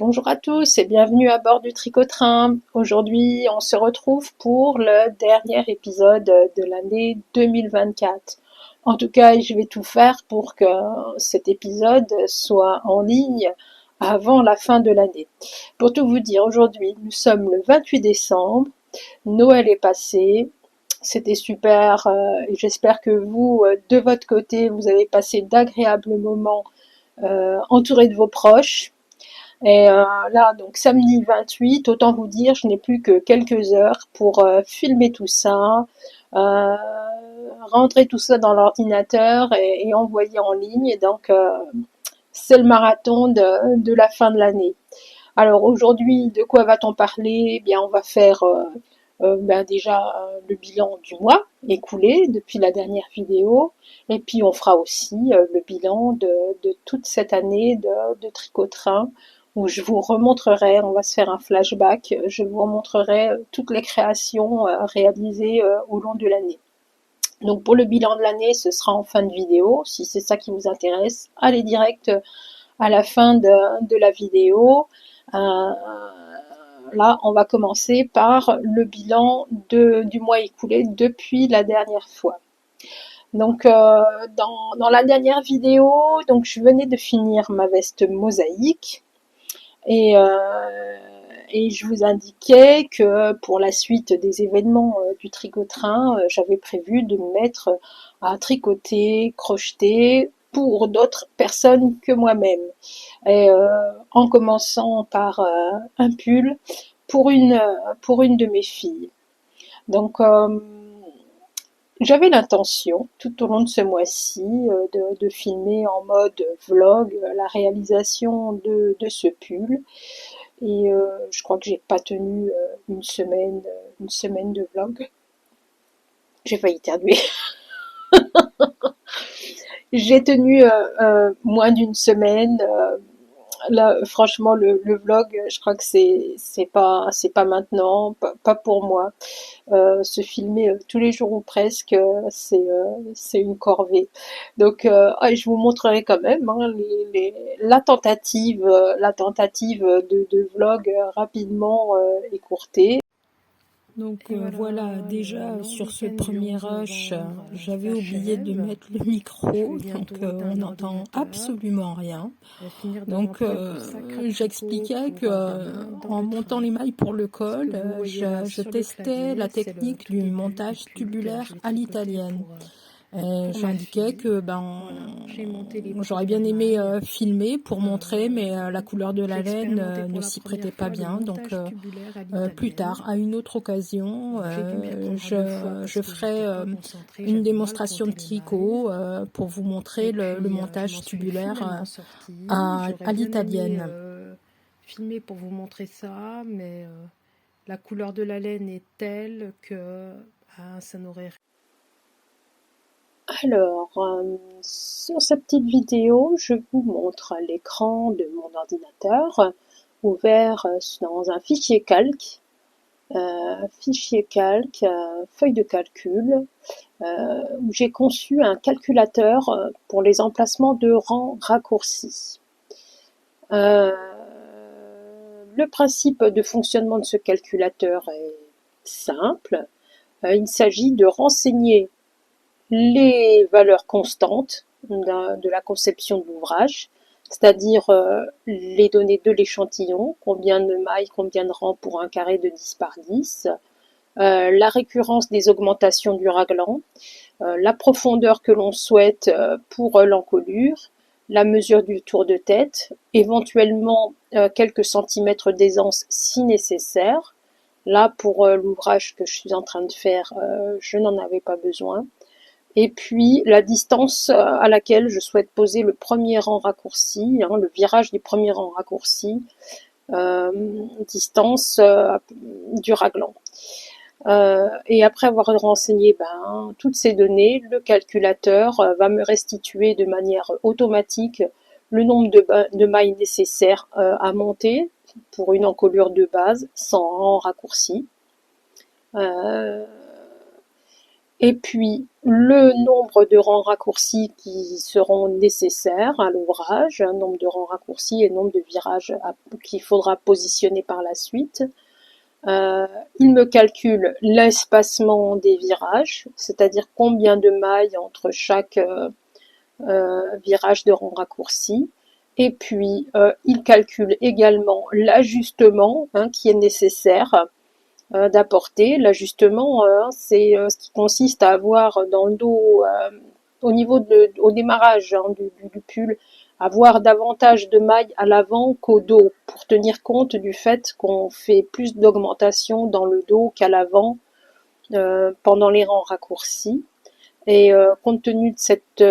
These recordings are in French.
Bonjour à tous et bienvenue à bord du Tricotrain. Aujourd'hui, on se retrouve pour le dernier épisode de l'année 2024. En tout cas, je vais tout faire pour que cet épisode soit en ligne avant la fin de l'année. Pour tout vous dire, aujourd'hui, nous sommes le 28 décembre. Noël est passé. C'était super et j'espère que vous, de votre côté, vous avez passé d'agréables moments entourés de vos proches. Et là, donc samedi 28, autant vous dire, je n'ai plus que quelques heures pour filmer tout ça, euh, rentrer tout ça dans l'ordinateur et envoyer en ligne. Et donc, c'est le marathon de la fin de l'année. Alors aujourd'hui, de quoi va-t-on parler? Eh bien, on va faire déjà le bilan du mois écoulé depuis la dernière vidéo. Et puis, on fera aussi le bilan de toute cette année de Tricotrain où je vous remontrerai, on va se faire un flashback, je vous remontrerai toutes les créations réalisées au long de l'année. Donc pour le bilan de l'année, ce sera en fin de vidéo. Si c'est ça qui vous intéresse, allez direct à la fin de la vidéo. Là, on va commencer par le bilan du mois écoulé depuis la dernière fois. Donc, dans la dernière vidéo, donc je venais de finir ma veste mosaïque et, et je vous indiquais que pour la suite des événements du tricotrain, j'avais prévu de me mettre à tricoter, crocheter pour d'autres personnes que moi-même. Et en commençant par un pull pour une de mes filles. Donc j'avais l'intention tout au long de ce mois-ci de filmer en mode vlog la réalisation de ce pull. Et je crois que j'ai pas tenu une semaine de vlog. J'ai failli éternuer. J'ai tenu moins d'une semaine. Là, franchement, le vlog, je crois que c'est pas maintenant, pas pour moi. Se filmer tous les jours ou presque, c'est une corvée. Donc, je vous montrerai quand même hein, la tentative de vlog rapidement écourtée. Donc voilà, déjà sur ce premier rush, j'avais oublié de mettre le micro, donc on n'entend absolument rien. Donc j'expliquais que en montant les mailles pour le col, je testais la technique du montage tubulaire à l'italienne. J'indiquais que j'aurais bien aimé filmer pour montrer, mais la couleur de la laine ne s'y prêtait pas bien. Donc plus tard, à une autre occasion, je ferai une démonstration de tricot pour vous montrer le montage tubulaire à l'italienne. Filmer pour vous montrer ça, mais la couleur de la laine est telle que ça n'aurait. Alors, sur cette petite vidéo, je vous montre l'écran de mon ordinateur ouvert dans un fichier calque, feuille de calcul, où j'ai conçu un calculateur pour les emplacements de rangs raccourcis. Le principe de fonctionnement de ce calculateur est simple. Il s'agit de renseigner les valeurs constantes de la conception de l'ouvrage, c'est-à-dire les données de l'échantillon, combien de mailles, combien de rangs pour un carré de 10 par 10, la récurrence des augmentations du raglan, la profondeur que l'on souhaite pour l'encolure, la mesure du tour de tête, éventuellement quelques centimètres d'aisance si nécessaire. Là, pour l'ouvrage que je suis en train de faire, je n'en avais pas besoin. Et puis la distance à laquelle je souhaite poser le premier rang raccourci, hein, le virage du premier rang raccourci, distance du raglan. Et après avoir renseigné toutes ces données, le calculateur va me restituer de manière automatique le nombre de mailles nécessaires à monter pour une encolure de base sans rang raccourci. et puis le nombre de rangs raccourcis qui seront nécessaires à l'ouvrage, un nombre de rangs raccourcis et nombre de virages qu'il faudra positionner par la suite. Il me calcule l'espacement des virages, c'est-à-dire combien de mailles entre chaque virage de rang raccourci. Et puis, il calcule également l'ajustement qui est nécessaire d'apporter. L'ajustement, c'est ce qui consiste à avoir dans le dos, au démarrage du pull, avoir davantage de mailles à l'avant qu'au dos, pour tenir compte du fait qu'on fait plus d'augmentation dans le dos qu'à l'avant pendant les rangs raccourcis. Et compte tenu de cet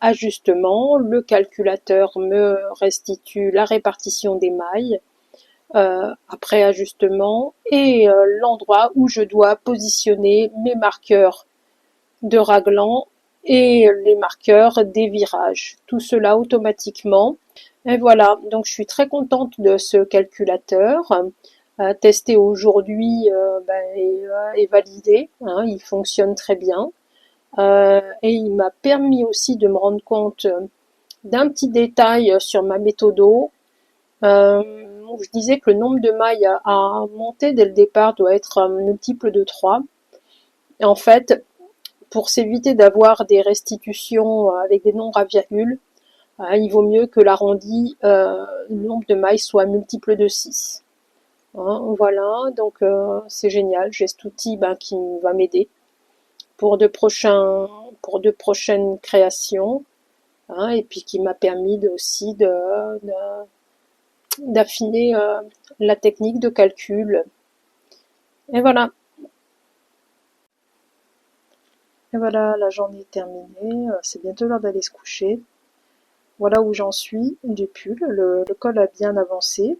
ajustement, le calculateur me restitue la répartition des mailles après ajustement et l'endroit où je dois positionner mes marqueurs de raglan et les marqueurs des virages. Tout cela automatiquement. Et voilà, donc je suis très contente de ce calculateur. Testé aujourd'hui et validé, il fonctionne très bien. Et il m'a permis aussi de me rendre compte d'un petit détail sur ma méthodo. Je disais que le nombre de mailles à monter dès le départ doit être un multiple de 3. Et en fait, pour s'éviter d'avoir des restitutions avec des nombres à virgule, il vaut mieux que l'arrondi, le nombre de mailles soit multiple de 6. Voilà, donc c'est génial, j'ai cet outil qui va m'aider pour de prochaines créations, et puis qui m'a permis aussi d'affiner la technique de calcul. Et voilà. Et voilà, la journée est terminée, c'est bientôt l'heure d'aller se coucher. Voilà où j'en suis du pull, le col a bien avancé.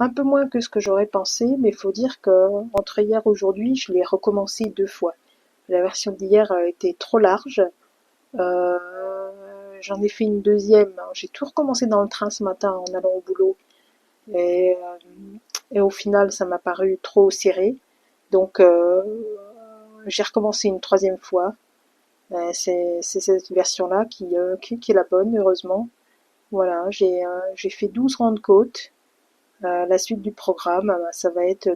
Un peu moins que ce que j'aurais pensé, mais il faut dire que entre hier et aujourd'hui, je l'ai recommencé 2 fois. La version d'hier était trop large. J'en ai fait une deuxième. J'ai tout recommencé dans le train ce matin en allant au boulot. Et au final, ça m'a paru trop serré. Donc, j'ai recommencé une troisième fois. C'est cette version-là qui est la bonne, heureusement. Voilà, j'ai fait 12 rangs de côte. La suite du programme, ça va être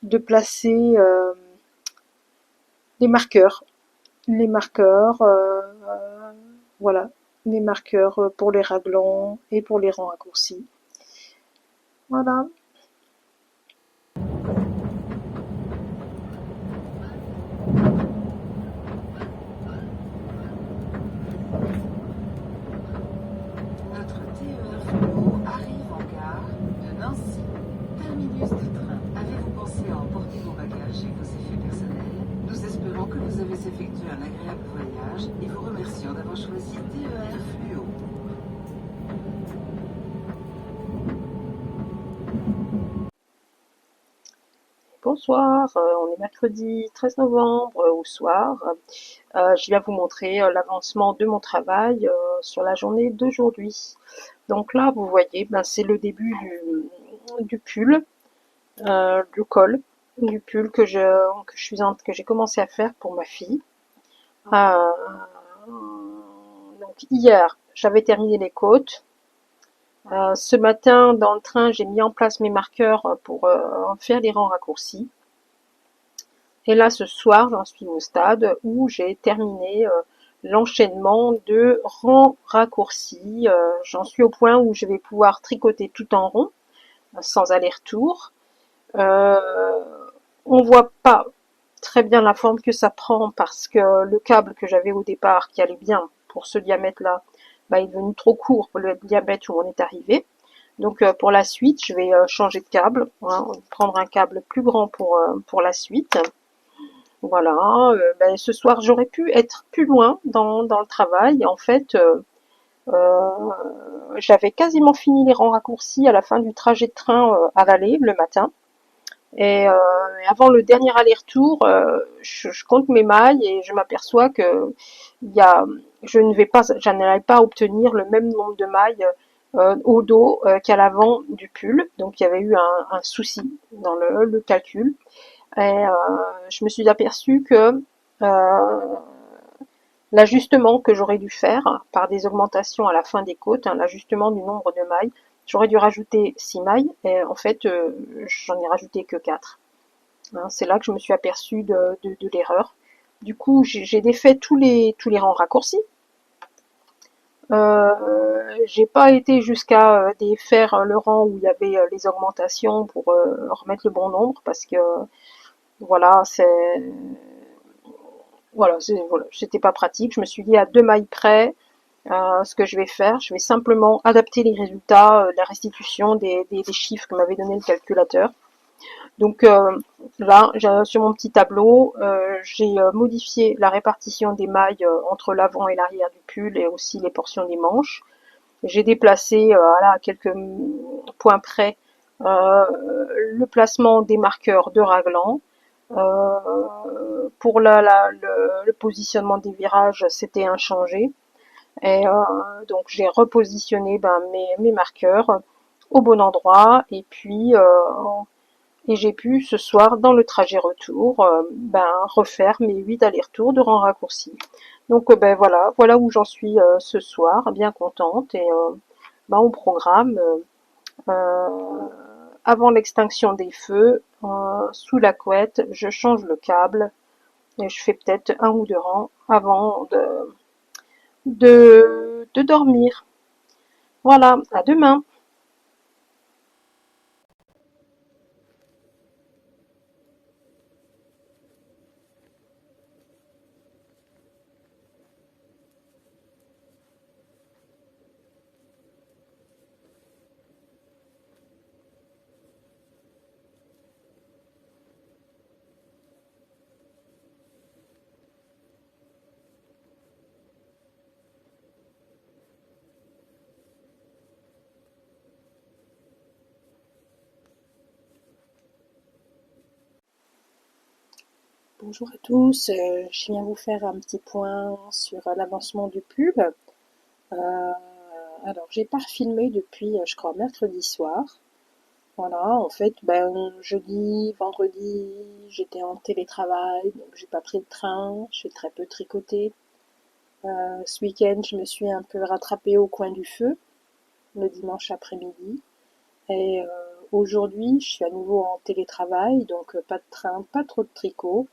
de placer les marqueurs. Voilà, les marqueurs pour les raglans et pour les rangs raccourcis. Voilà. Notre TER Fluo arrive en gare de Nancy, terminus du train. Avez-vous pensé à emporter vos bagages et vos effets personnels? Nous espérons que vous avez effectué un agréable voyage et vous remercions d'avoir choisi TER Fluo. Bonsoir, on est mercredi 13 novembre au soir. Je viens vous montrer l'avancement de mon travail sur la journée d'aujourd'hui. Donc là, vous voyez, c'est le début du pull, du col du pull que j'ai commencé à faire pour ma fille. Donc hier, j'avais terminé les côtes. Ce matin, dans le train, j'ai mis en place mes marqueurs pour faire les rangs raccourcis. Et là, ce soir, j'en suis au stade où j'ai terminé l'enchaînement de rangs raccourcis. J'en suis au point où je vais pouvoir tricoter tout en rond, sans aller-retour. On voit pas très bien la forme que ça prend parce que le câble que j'avais au départ, qui allait bien pour ce diamètre-là, est devenu trop court pour le diamètre où on est arrivé. Donc pour la suite, je vais changer de câble, prendre un câble plus grand pour la suite. Voilà, ce soir j'aurais pu être plus loin dans le travail. En fait, j'avais quasiment fini les rangs raccourcis à la fin du trajet de train à Valais le matin. Et avant le dernier aller-retour, je compte mes mailles et je m'aperçois que je n'allais pas obtenir le même nombre de mailles au dos qu'à l'avant du pull. Donc il y avait eu un souci dans le calcul. Et je me suis aperçue que l'ajustement que j'aurais dû faire par des augmentations à la fin des côtes, l'ajustement du nombre de mailles, j'aurais dû rajouter 6 mailles et en fait j'en ai rajouté que 4. C'est là que je me suis aperçue de l'erreur. Du coup, j'ai défait tous les rangs raccourcis. J'ai pas été jusqu'à défaire le rang où il y avait les augmentations pour remettre le bon nombre parce que voilà, c'était pas pratique. Je me suis dit à 2 mailles près, ce que je vais faire, je vais simplement adapter les résultats, la restitution des chiffres que m'avait donné le calculateur. Donc là, sur mon petit tableau, j'ai modifié la répartition des mailles entre l'avant et l'arrière du pull et aussi les portions des manches. J'ai déplacé à quelques points près le placement des marqueurs de raglan. Pour le positionnement des virages, c'était inchangé. Et donc j'ai repositionné mes marqueurs au bon endroit et puis et j'ai pu ce soir dans le trajet retour refaire mes 8 allers-retours de rang raccourci. Donc voilà où j'en suis ce soir, bien contente et on programme avant l'extinction des feux sous la couette, je change le câble et je fais peut-être 1 ou 2 rangs avant de dormir. Voilà, à demain. Bonjour à tous, je viens vous faire un petit point sur l'avancement du pub. Alors j'ai pas refilmé depuis je crois mercredi soir. Voilà, en fait jeudi, vendredi j'étais en télétravail, donc j'ai pas pris le train, j'ai très peu tricoté. Ce week-end je me suis un peu rattrapée au coin du feu, le dimanche après-midi. Et aujourd'hui je suis à nouveau en télétravail, donc pas de train, pas trop de tricot.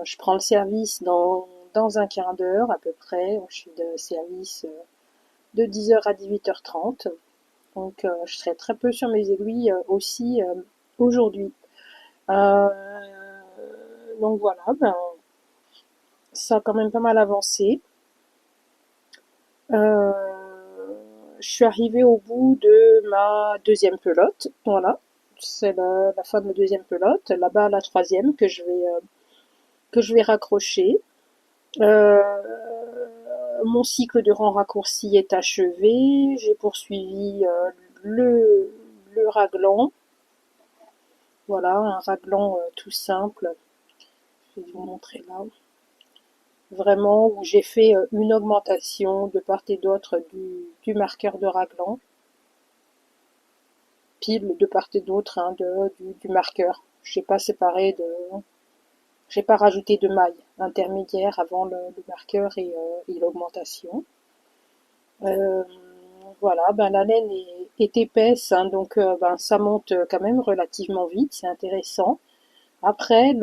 Je prends le service dans un quart d'heure à peu près. Je suis de service de 10h à 18h30. Donc je serai très peu sur mes aiguilles aussi aujourd'hui. Donc voilà, ça a quand même pas mal avancé. Je suis arrivée au bout de ma deuxième pelote. Voilà, c'est la fin de ma deuxième pelote. Là-bas, la troisième que je vais raccrocher. Mon cycle de rang raccourci est achevé. J'ai poursuivi le raglan. Voilà, un raglan tout simple. Je vais vous montrer là. Vraiment, où j'ai fait une augmentation de part et d'autre du marqueur de raglan. Pile de part et d'autre du marqueur. J'ai pas séparé j'ai pas rajouté de maille intermédiaire avant le marqueur et l'augmentation. Voilà, la laine est épaisse, donc ça monte quand même relativement vite, c'est intéressant. Après,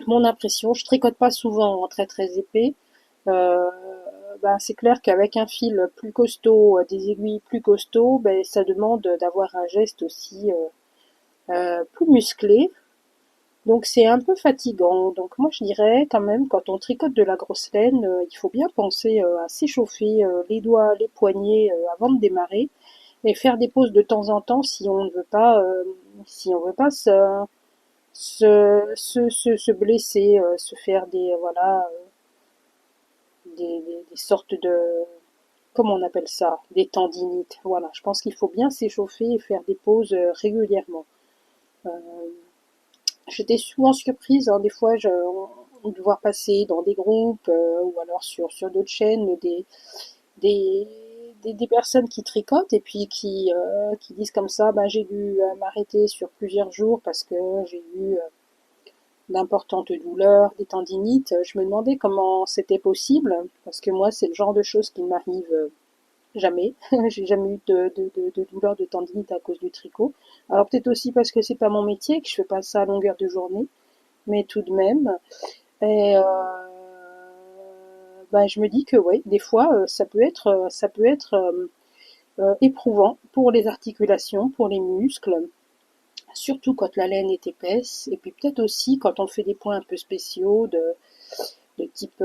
mon impression, je tricote pas souvent en très très épais. C'est clair qu'avec un fil plus costaud, des aiguilles plus costauds, ça demande d'avoir un geste aussi plus musclé. Donc c'est un peu fatigant. Donc moi je dirais quand même quand on tricote de la grosse laine, il faut bien penser à s'échauffer les doigts, les poignets avant de démarrer et faire des pauses de temps en temps si on ne veut pas se blesser, se faire des sortes de comment on appelle ça, des tendinites. Voilà, je pense qu'il faut bien s'échauffer et faire des pauses régulièrement. Euh, J'étais souvent surprise, des fois, de voir passer dans des groupes ou alors sur d'autres chaînes des des personnes qui tricotent et puis qui disent comme ça, ben, j'ai dû m'arrêter sur plusieurs jours parce que j'ai eu d'importantes douleurs, des tendinites. Je me demandais comment c'était possible, parce que moi, c'est le genre de choses qui m'arrive jamais. J'ai jamais eu de douleurs de tendinite à cause du tricot. Alors peut-être aussi parce que c'est pas mon métier, que je fais pas ça à longueur de journée, mais tout de même. Et ben, je me dis que ouais, des fois, ça peut être éprouvant pour les articulations, pour les muscles, surtout quand la laine est épaisse, et puis peut-être aussi quand on fait des points un peu spéciaux de type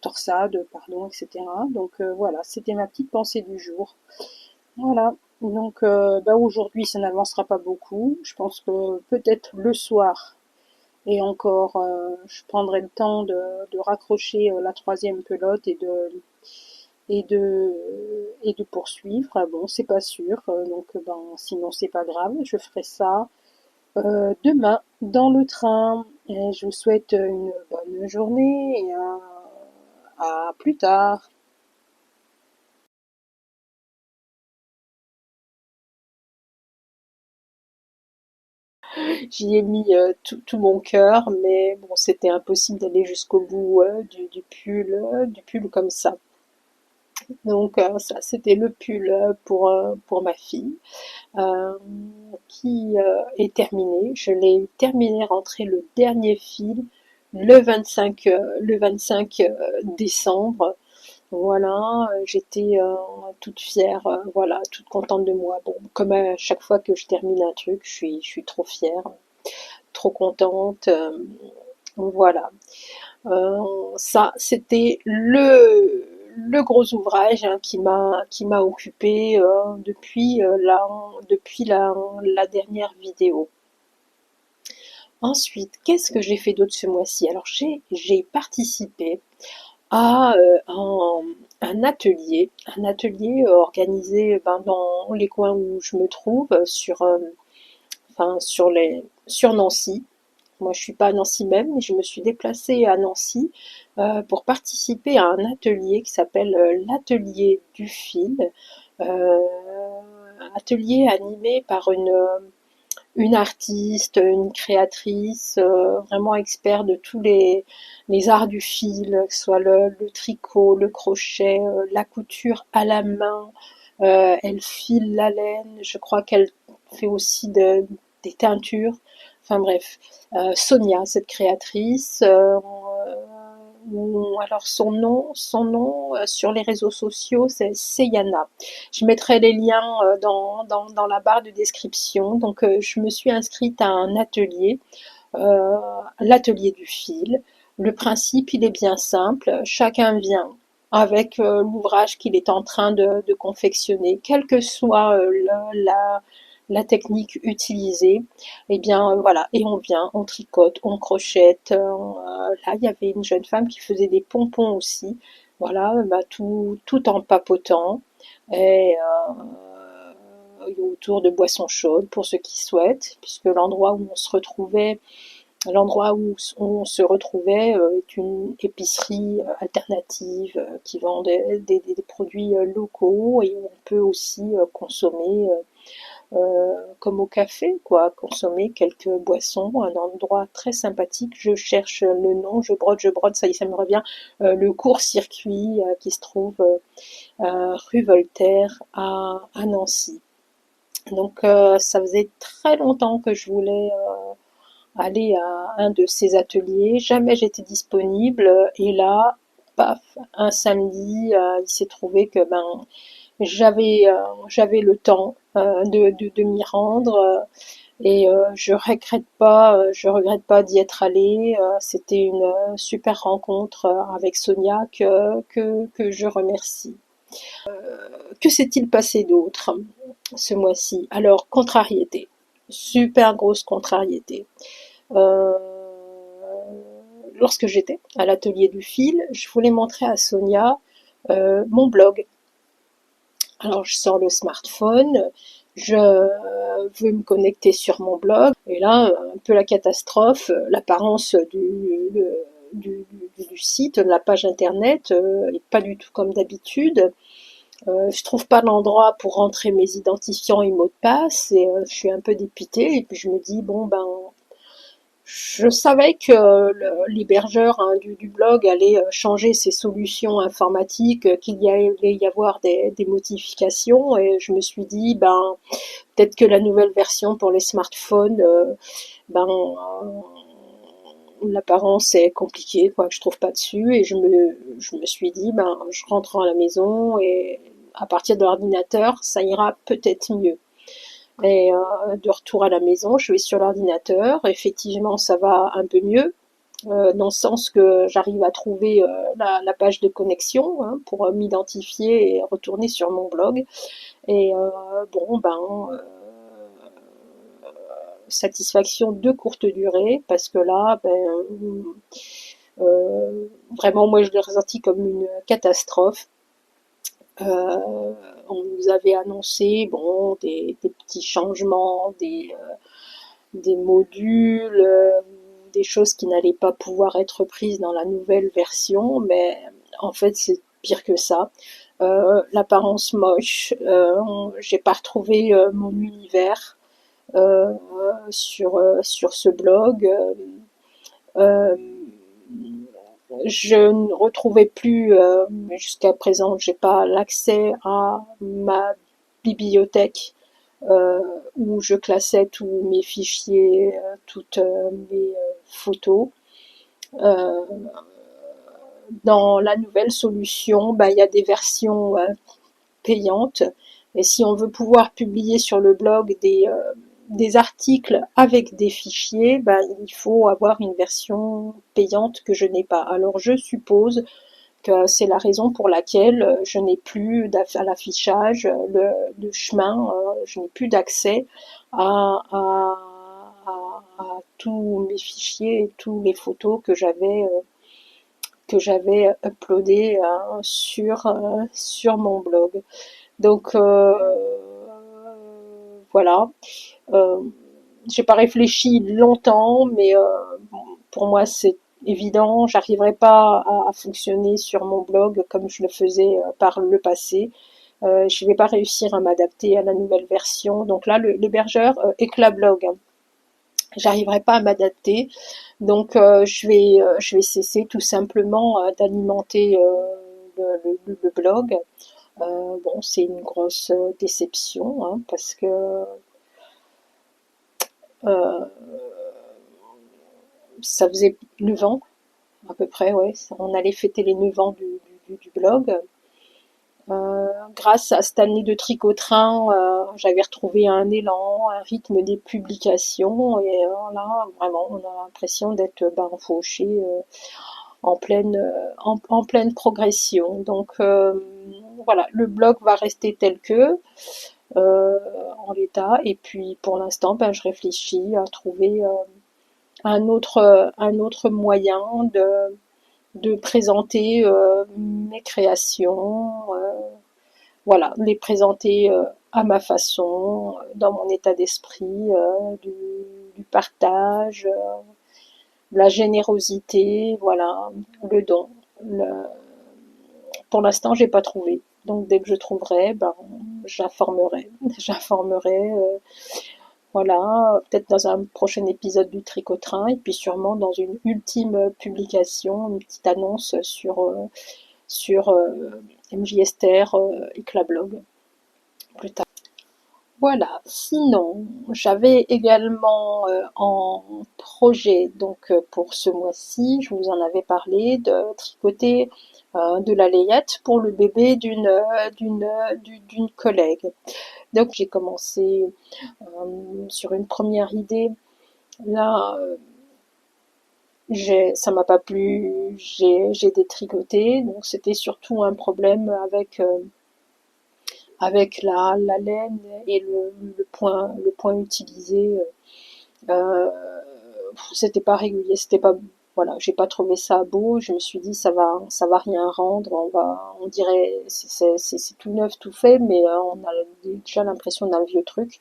torsade, pardon, etc. Donc voilà, c'était ma petite pensée du jour. Voilà, donc bah, aujourd'hui ça n'avancera pas beaucoup. Je pense que peut-être le soir, et encore, je prendrai le temps de raccrocher la troisième pelote et de poursuivre. Ah bon, c'est pas sûr, donc ben sinon c'est pas grave, je ferai ça demain dans le train. Et je vous souhaite une bonne journée et à plus tard. J'y ai mis tout mon cœur, mais bon, c'était impossible d'aller jusqu'au bout du pull comme ça. Donc ça, c'était le pull pour ma fille. euh, qui est terminé. Je l'ai terminé, rentré le dernier fil le 25 décembre. Voilà, j'étais toute fière, voilà, toute contente de moi. Bon, comme à chaque fois que je termine un truc, je suis trop fière, trop contente. Voilà. Ça, c'était le gros ouvrage hein, qui m'a occupé depuis la dernière vidéo. Ensuite, qu'est-ce que j'ai fait d'autre ce mois-ci? Alors j'ai participé à un atelier organisé ben, dans les coins où je me trouve sur Nancy. Moi, je suis pas à Nancy même, mais je me suis déplacée à Nancy pour participer à un atelier qui s'appelle l'atelier du fil, euh, atelier animé par une artiste, une créatrice, vraiment expert de tous les arts du fil, que ce soit le tricot, le crochet, la couture à la main. Elle file la laine, je crois qu'elle fait aussi des teintures. Enfin bref, Sonia, cette créatrice, alors son nom sur les réseaux sociaux, c'est Seyana. Je mettrai les liens dans la barre de description. Donc, je me suis inscrite à un atelier, euh, l'atelier du fil. Le principe, il est bien simple. Chacun vient avec l'ouvrage qu'il est en train de confectionner, quelle que soit la technique utilisée, et bien voilà, et on vient, on tricote, on crochette. Là, il y avait une jeune femme qui faisait des pompons aussi, voilà, bah, tout en papotant, et autour de boissons chaudes pour ceux qui souhaitent, puisque l'endroit où on se retrouvait est une épicerie alternative qui vend des produits locaux, et on peut aussi consommer comme au café, quoi, consommer quelques boissons, un endroit très sympathique. Je cherche le nom, je brode, ça y est, ça me revient. Le court-circuit qui se trouve rue Voltaire à Nancy. Donc ça faisait très longtemps que je voulais aller à un de ces ateliers. Jamais j'étais disponible et là, paf, un samedi, il s'est trouvé que ben j'avais le temps de m'y rendre et je regrette pas d'y être allée. C'était une super rencontre avec Sonia que je remercie. Que s'est-il passé d'autre ce mois-ci? Alors, contrariété, super grosse contrariété. Euh, Lorsque j'étais à l'atelier du fil, je voulais montrer à Sonia mon blog. Alors je sors le smartphone, je veux me connecter sur mon blog, et là, un peu la catastrophe, l'apparence du site, de la page internet, est pas du tout comme d'habitude. Je trouve pas l'endroit pour rentrer mes identifiants et mots de passe et je suis un peu dépitée et puis je me dis bon ben je savais que l'hébergeur hein, du blog allait changer ses solutions informatiques, qu'il y allait y avoir des modifications et je me suis dit ben peut-être que la nouvelle version pour les smartphones ben l'apparence est compliquée quoi, que je trouve pas dessus et je me suis dit ben je rentre à la maison et à partir de l'ordinateur ça ira peut-être mieux. Et de retour à la maison, je vais sur l'ordinateur. Effectivement, ça va un peu mieux, dans le sens que j'arrive à trouver la page de connexion hein, pour m'identifier et retourner sur mon blog. Et bon, ben, satisfaction de courte durée, parce que là, ben, vraiment, moi, je l'ai ressenti comme une catastrophe. On nous avait annoncé bon des petits changements, des modules, des choses qui n'allaient pas pouvoir être prises dans la nouvelle version, mais en fait c'est pire que ça. L'apparence moche, j'ai pas retrouvé mon univers euh, sur ce blog. Euh, je ne retrouvais plus, jusqu'à présent, j'ai pas l'accès à ma bibliothèque où je classais tous mes fichiers, toutes mes photos. Euh, dans la nouvelle solution, bah, il y a des versions payantes. Et si on veut pouvoir publier sur le blog des articles avec des fichiers, bah, il faut avoir une version payante que je n'ai pas. Alors je suppose que c'est la raison pour laquelle je n'ai plus à l'affichage, le chemin, je n'ai plus d'accès à tous mes fichiers et toutes les photos que j'avais uploadées sur mon blog. Donc voilà, euh, j'ai pas réfléchi longtemps, mais bon, pour moi c'est évident, j'arriverai pas à fonctionner sur mon blog comme je le faisais par le passé. Je vais pas réussir à m'adapter à la nouvelle version. Donc là, l'hébergeur Eclablog, hein, j'arriverai pas à m'adapter. Donc je vais cesser tout simplement d'alimenter le blog. Bon, c'est une grosse déception hein, parce que euh, ça faisait 9 ans à peu près, ouais. On allait fêter les 9 ans du blog. Grâce à cette année de tricot-train, j'avais retrouvé un élan, un rythme des publications et là, vraiment, on a l'impression d'être fauché en pleine progression. Donc voilà, le blog va rester tel que euh, en l'état et puis pour l'instant, ben, je réfléchis à trouver un autre moyen de présenter mes créations, voilà, les présenter à ma façon, dans mon état d'esprit, du partage, de la générosité, voilà, le don. Pour l'instant, j'ai pas trouvé. Donc dès que je trouverai, ben, j'informerai. J'informerai, voilà, peut-être dans un prochain épisode du Tricot-Train et puis sûrement dans une ultime publication, une petite annonce sur MJSTR Eclablog plus tard. Voilà. Sinon, j'avais également en projet, donc pour ce mois-ci, je vous en avais parlé, de tricoter de la layette pour le bébé d'une collègue. Donc j'ai commencé sur une première idée. Là, ça m'a pas plu, j'ai détricoté, donc c'était surtout un problème avec la laine et le point utilisé. Euh, C'était pas régulier, c'était pas, voilà, j'ai pas trouvé ça beau. Je me suis dit ça va rien rendre. On dirait c'est tout neuf, tout fait, mais on a déjà l'impression d'un vieux truc.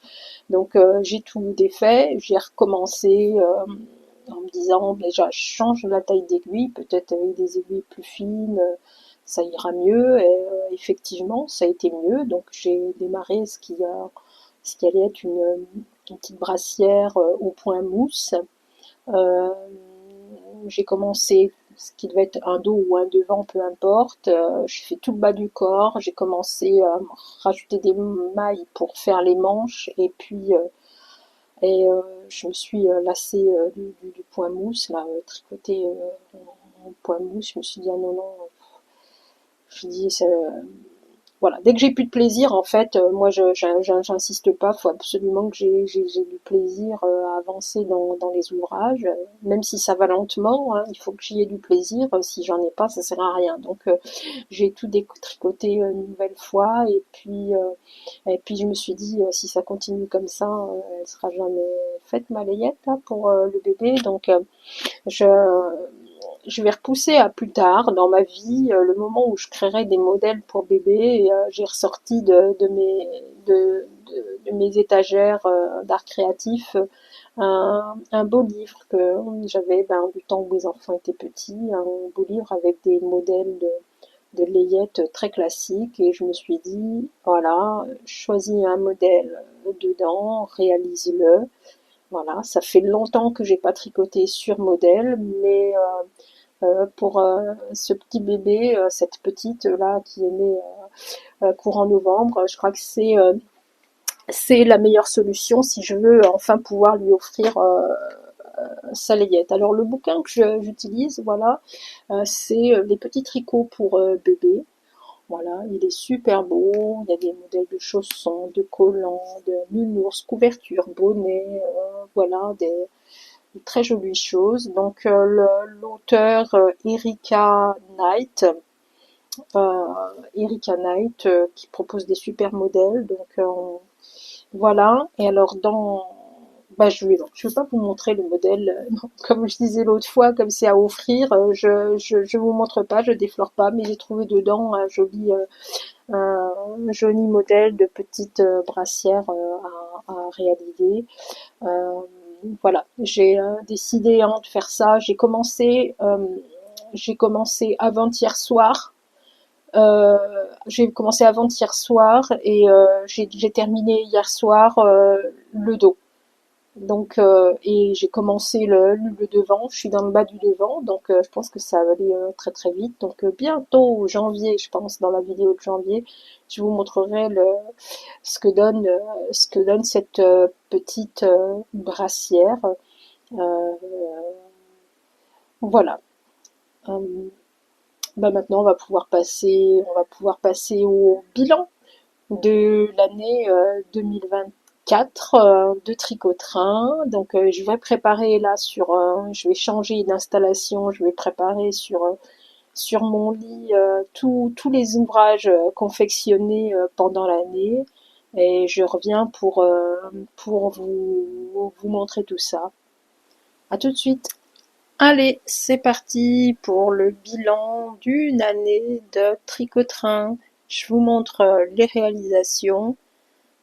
Donc j'ai tout défait, j'ai recommencé en me disant déjà je change la taille d'aiguille, peut-être avec des aiguilles plus fines. ça ira mieux. Et effectivement, ça a été mieux. Donc j'ai démarré ce qui allait être une petite brassière au point mousse. Euh, j'ai commencé ce qui devait être un dos ou un devant, peu importe. J'ai fait tout le bas du corps. J'ai commencé à rajouter des mailles pour faire les manches. Et puis, je me suis lassée du point mousse, là, tricoté en point mousse. Je me suis dit, ah non, non. Je dis, voilà, dès que j'ai plus de plaisir, en fait, moi, j'insiste pas. Faut absolument que j'ai du plaisir à avancer dans les ouvrages, même si ça va lentement. Hein, il faut que j'y ai du plaisir. Si j'en ai pas, ça sert à rien. Donc, j'ai tout détricoté une nouvelle fois, et puis je me suis dit, si ça continue comme ça, elle sera jamais faite ma layette là, pour le bébé. Donc, je je vais repousser à plus tard dans ma vie le moment où je créerai des modèles pour bébé. Et, j'ai ressorti de mes étagères d'art créatif un beau livre que j'avais du temps où les enfants étaient petits, un beau livre avec des modèles de layettes très classiques. Et je me suis dit, voilà, choisis un modèle dedans, réalise-le. Voilà, ça fait longtemps que j'ai pas tricoté sur modèle, mais pour ce petit bébé, cette petite là qui est née courant novembre, je crois que c'est la meilleure solution si je veux enfin pouvoir lui offrir sa layette. Alors le bouquin que j'utilise, voilà, c'est les petits tricots pour bébé. Voilà, il est super beau. Il y a des modèles de chaussons, de collants, de nounours, couvertures, bonnets, voilà, des très jolies choses. Donc l'auteur euh, Erika Knight qui propose des super modèles. Donc voilà. Et alors je vais pas vous montrer le modèle comme je disais l'autre fois, comme c'est à offrir. Je vous montre pas, je déflore pas, mais j'ai trouvé dedans un joli modèle de petite brassière à réaliser. Euh, voilà, j'ai décidé de faire ça. J'ai commencé avant-hier soir. J'ai commencé avant-hier soir et j'ai terminé hier soir le dos. Donc et j'ai commencé le devant. Je suis dans le bas du devant, donc je pense que ça va aller très très vite. Donc bientôt janvier, je pense dans la vidéo de janvier, je vous montrerai ce que donne cette petite brassière. Euh, voilà. Euh, Maintenant, on va pouvoir passer au bilan de l'année 2024 de Tricotrain. Donc, je vais préparer là je vais changer d'installation, je vais préparer sur mon lit tous les ouvrages confectionnés pendant l'année. Et je reviens pour vous montrer tout ça. À tout de suite. Allez, c'est parti pour le bilan d'une année de Tricotrain. Je vous montre les réalisations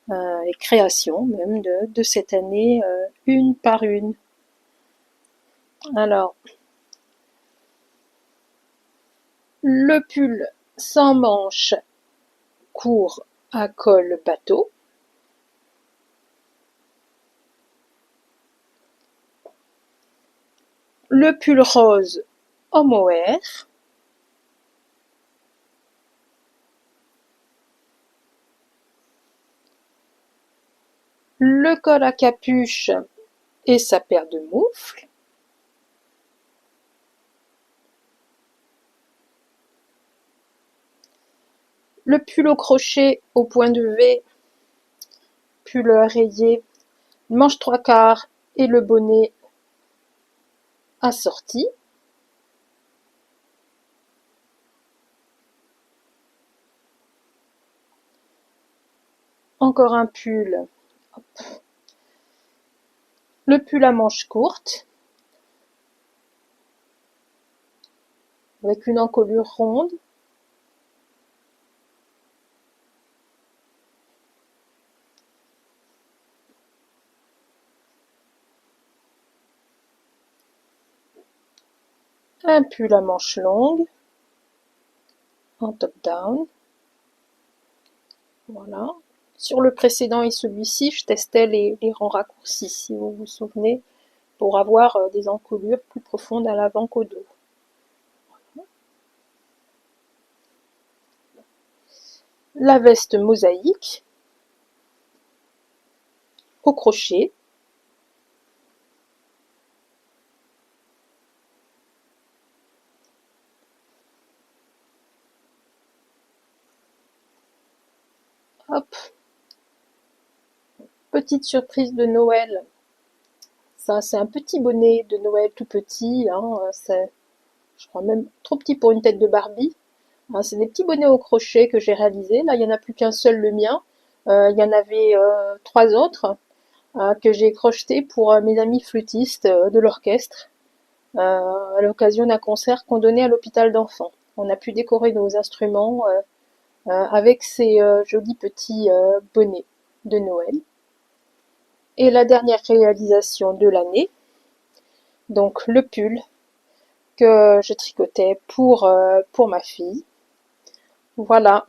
et créations même de cette année une par une. Alors, le pull sans manches court à col bateau. Le pull rose en mohair. Le col à capuche et sa paire de moufles. Le pull au crochet au point de V, pull rayé, manche 3/4 et le bonnet assorti. Encore un pull. Hop. Le pull à manches courtes avec une encolure ronde. Un pull à manches longues. en top-down. Voilà. Sur le précédent et celui-ci, je testais les rangs raccourcis, si vous vous souvenez, pour avoir des encolures plus profondes à l'avant qu'au dos. La veste mosaïque, au crochet. Hop. Petite surprise de Noël. Ça, c'est un petit bonnet de Noël tout petit, hein, c'est, je crois même trop petit pour une tête de Barbie. Hein, c'est des petits bonnets au crochet que j'ai réalisés. Là, il n'y en a plus qu'un seul, le mien. Il y en avait 3 autres que j'ai crochetés pour mes amis flûtistes de l'orchestre à l'occasion d'un concert qu'on donnait à l'hôpital d'enfants. On a pu décorer nos instruments avec ces jolis petits bonnets de Noël. Et la dernière réalisation de l'année, donc le pull que je tricotais pour ma fille. Voilà.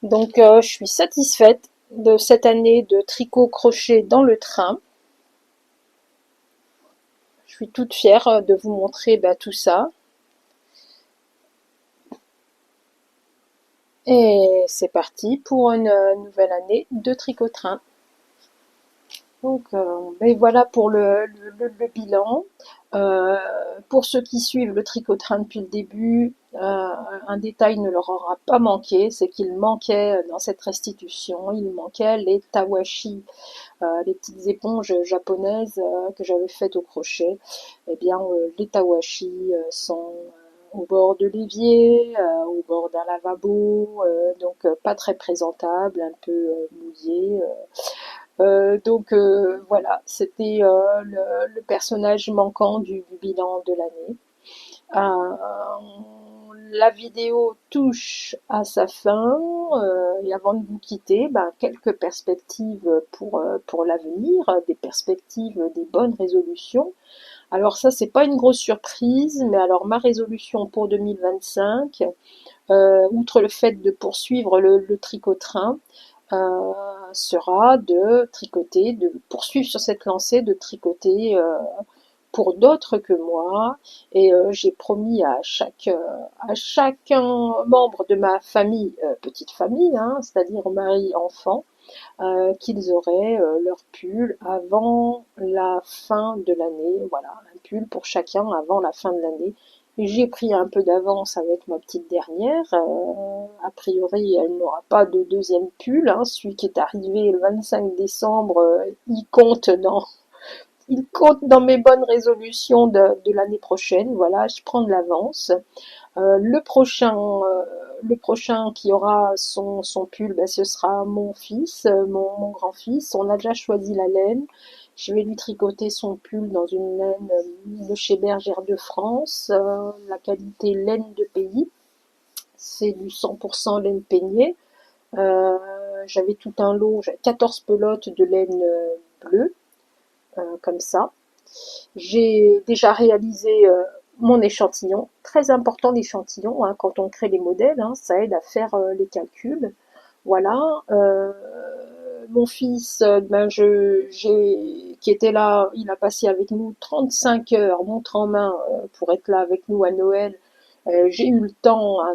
Donc je suis satisfaite de cette année de tricot crochet dans le train. Je suis toute fière de vous montrer tout ça. Et c'est parti pour une nouvelle année de tricot-train. Donc voilà pour le bilan. Pour ceux qui suivent le tricot-train depuis le début, un détail ne leur aura pas manqué, c'est qu'il manquait dans cette restitution, il manquait les tawashi, les petites éponges japonaises que j'avais faites au crochet. Eh bien, les tawashi sont au bord de l'évier, au bord d'un lavabo, donc pas très présentable, un peu mouillé. Voilà, c'était le personnage manquant du bilan de l'année. La vidéo touche à sa fin et avant de vous quitter, quelques perspectives pour l'avenir, des perspectives, des bonnes résolutions. Alors ça, c'est pas une grosse surprise, mais alors ma résolution pour 2025, outre le fait de poursuivre le tricot-train, sera de tricoter, de poursuivre sur cette lancée, de tricoter pour d'autres que moi. Et j'ai promis à chacun membre de ma famille, petite famille, hein, c'est-à-dire mari, enfant, qu'ils auraient leur pull avant la fin de l'année. Voilà, un pull pour chacun avant la fin de l'année. J'ai pris un peu d'avance avec ma petite dernière. A priori, elle n'aura pas de deuxième pull. Hein. Celui qui est arrivé le 25 décembre, il compte dans mes bonnes résolutions de l'année prochaine. Voilà, je prends de l'avance. Le prochain qui aura son pull, ce sera mon fils, mon grand-fils. On a déjà choisi la laine. Je vais lui tricoter son pull dans une laine de chez Bergère de France, la qualité laine de pays. C'est du 100% laine peignée. J'avais tout un lot, j'avais 14 pelotes de laine bleue, comme ça. J'ai déjà réalisé mon échantillon, très important l'échantillon, hein, quand on crée les modèles, hein, ça aide à faire les calculs. Voilà. Mon fils, qui était là, il a passé avec nous 35 heures, montre en main, pour être là avec nous à Noël. J'ai eu le temps hein,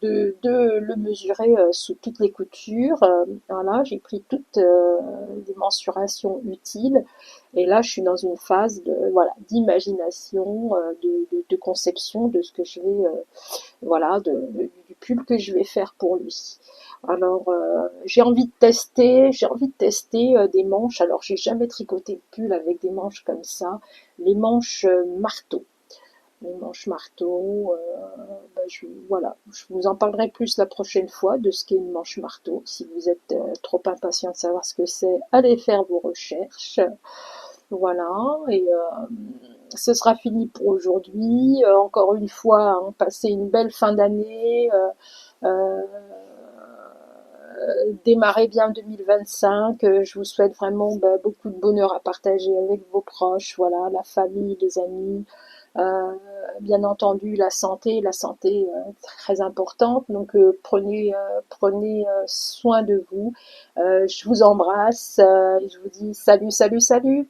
de le mesurer sous toutes les coutures. Voilà, j'ai pris toutes les mensurations utiles. Et là, je suis dans une phase d'imagination, de conception de ce que je vais, du pull que je vais faire pour lui. Alors, j'ai envie de tester des manches. Alors, j'ai jamais tricoté de pull avec des manches comme ça. Les manches marteau. Les manches marteau, je vous en parlerai plus la prochaine fois de ce qu'est une manche marteau. Si vous êtes trop impatient de savoir ce que c'est, allez faire vos recherches. Voilà, et ce sera fini pour aujourd'hui. Encore une fois, passez une belle fin d'année. Démarrez bien 2025. Je vous souhaite vraiment beaucoup de bonheur à partager avec vos proches, voilà, la famille, les amis. Bien entendu, la santé très importante. Donc prenez soin de vous. Je vous embrasse. Je vous dis salut, salut, salut.